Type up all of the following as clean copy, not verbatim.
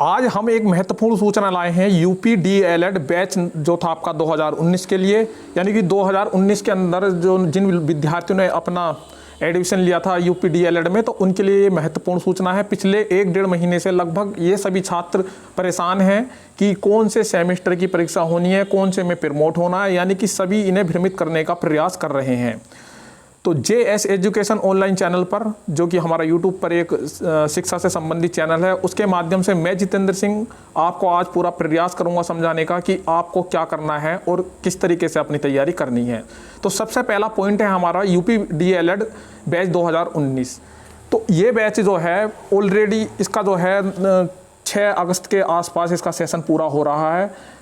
आज हम एक महत्वपूर्ण सूचना लाए हैं यूपी डीएलएड बैच जो था आपका 2019 के लिए, यानी कि 2019 के अंदर जो जिन विद्यार्थियों ने अपना एडमिशन लिया था यूपी डीएलएड में, तो उनके लिए ये महत्वपूर्ण सूचना है। पिछले 1-1.5 महीने से लगभग ये सभी छात्र परेशान हैं कि कौन से सेमेस्टर की परीक्षा होनी है, कौन से में प्रमोट होना है, यानी कि सभी इन्हें भ्रमित करने का प्रयास कर रहे हैं। तो JS एजुकेशन ऑनलाइन चैनल पर, जो कि हमारा यूट्यूब पर एक शिक्षा से संबंधित चैनल है, उसके माध्यम से मैं जितेंद्र सिंह आपको आज पूरा प्रयास करूंगा समझाने का कि आपको क्या करना है और किस तरीके से अपनी तैयारी करनी है। तो सबसे पहला पॉइंट है हमारा यूपी डीएलएड बैच 2019। तो ये बैच जो है ऑलरेडी इसका जो है 6 अगस्त के आसपास इसका सेशन पूरा हो रहा है।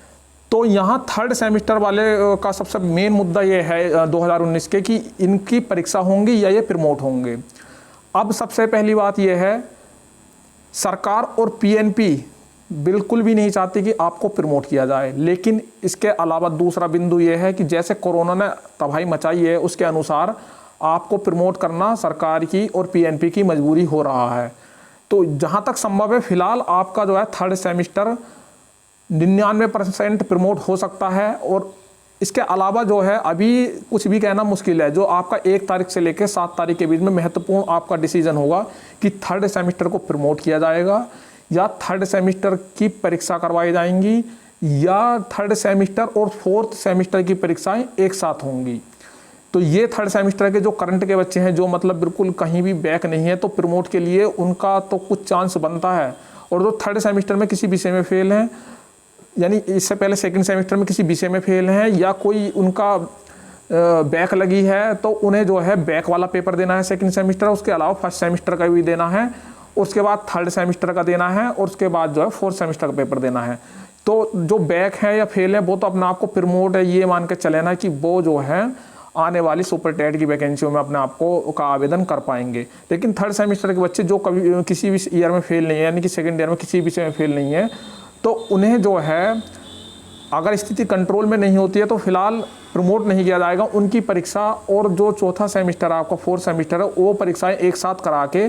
तो यहाँ 3rd सेमेस्टर वाले का सबसे मेन मुद्दा ये है 2019 के कि इनकी परीक्षा होंगी या ये प्रमोट होंगे। अब सबसे पहली बात ये है, सरकार और PNP बिल्कुल भी नहीं चाहती कि आपको प्रमोट किया जाए, लेकिन इसके अलावा दूसरा बिंदु ये है कि जैसे कोरोना ने तबाही मचाई है, उसके अनुसार आपको प्रमोट करना सरकार की और PNP की मजबूरी हो रहा है। तो जहाँ तक संभव है, फिलहाल आपका जो है 3rd सेमेस्टर 99% प्रमोट हो सकता है। और इसके अलावा जो है अभी कुछ भी कहना मुश्किल है। जो आपका 1 तारीख से लेकर 7 तारीख के बीच में महत्वपूर्ण आपका डिसीजन होगा कि 3rd सेमेस्टर को प्रमोट किया जाएगा या 3rd सेमेस्टर की परीक्षा करवाई जाएंगी या 3rd सेमेस्टर और 4th सेमेस्टर की परीक्षाएं एक साथ होंगी। तो ये 3rd सेमेस्टर के जो करंट के बच्चे हैं, जो मतलब बिल्कुल कहीं भी बैक नहीं है, तो प्रमोट के लिए उनका तो कुछ चांस बनता है। और जो 3rd सेमेस्टर में किसी विषय में फेल हैं, यानी इससे पहले 2nd सेमेस्टर में किसी विषय में फेल हैं या कोई उनका बैक लगी है, तो उन्हें जो है बैक वाला पेपर देना है 2nd सेमेस्टर, उसके अलावा 1st सेमेस्टर का भी देना है, उसके बाद 3rd सेमेस्टर का देना है और उसके बाद जो है 4th सेमेस्टर का पेपर देना है। तो जो बैक है या फेल है वो तो अपने आप को प्रमोट है ये मान के चले ना कि वो जो है आने वाली सुपर टेट की वैकेंसियों में अपने आप को का आवेदन कर पाएंगे। लेकिन 3rd सेमेस्टर के बच्चे जो कभी किसी भी ईयर में फेल नहीं है, यानी कि 2nd ईयर में किसी विषय में फेल नहीं है, तो उन्हें जो है अगर स्थिति कंट्रोल में नहीं होती है तो फिलहाल प्रमोट नहीं किया जाएगा। उनकी परीक्षा और जो 4था सेमेस्टर आपका 4th सेमेस्टर है, वो परीक्षाएं एक साथ करा के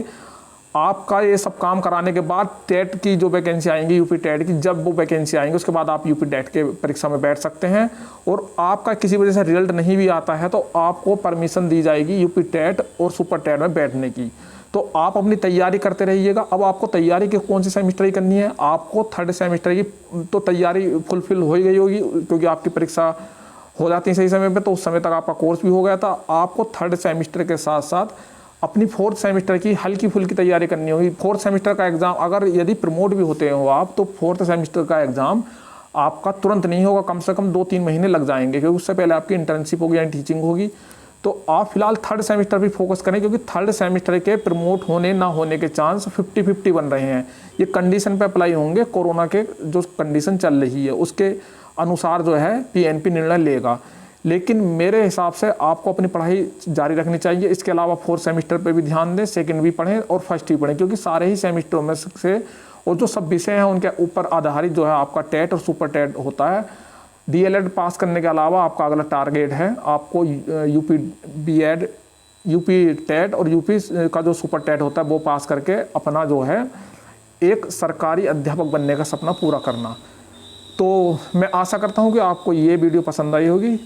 आपका ये सब काम कराने के बाद टेट की जो वैकेंसी आएंगी, यूपी टेट की, जब वो वैकेंसी आएंगी उसके बाद आप यूपी टेट के परीक्षा में बैठ सकते हैं। और आपका किसी वजह से रिजल्ट नहीं भी आता है तो आपको परमिशन दी जाएगी यूपी टेट और सुपर टेट में बैठने की। तो आप अपनी तैयारी करते रहिएगा। अब आपको तैयारी की कौन सी सेमेस्टर की करनी है, आपको 3rd सेमेस्टर की तो तैयारी फुलफिल हो ही गई होगी, क्योंकि आपकी परीक्षा हो जाती है सही समय पे, तो उस समय तक आपका कोर्स भी हो गया था। आपको 3rd सेमेस्टर के साथ साथ अपनी 4th सेमेस्टर की हल्की फुल्की तैयारी करनी होगी। 4th सेमेस्टर का एग्ज़ाम अगर यदि प्रमोट भी होते हो आप, तो 4th सेमेस्टर का एग्ज़ाम आपका तुरंत नहीं होगा, कम से कम 2-3 महीने लग जाएंगे, क्योंकि उससे पहले आपकी इंटर्नशिप होगी यानी टीचिंग होगी। तो आप फिलहाल 3rd सेमेस्टर भी फोकस करें, क्योंकि 3rd सेमेस्टर के प्रमोट होने ना होने के चांस 50-50 बन रहे हैं। ये कंडीशन पे अप्लाई होंगे, कोरोना के जो कंडीशन चल रही है उसके अनुसार जो है PNP निर्णय लेगा। लेकिन मेरे हिसाब से आपको अपनी पढ़ाई जारी रखनी चाहिए। इसके अलावा 4th सेमेस्टर पे भी ध्यान दें, 2nd भी पढ़ें और 1st भी पढ़ें, क्योंकि सारे ही सेमेस्टरों में से और जो सब विषय हैं उनके ऊपर आधारित जो है आपका टेट और सुपर टेट होता है। डीएलएड पास करने के अलावा आपका अगला टारगेट है आपको यूपी बीएड, यूपी टेट और यूपी का जो सुपर टेट होता है वो पास करके अपना जो है एक सरकारी अध्यापक बनने का सपना पूरा करना। तो मैं आशा करता हूँ कि आपको ये वीडियो पसंद आई होगी।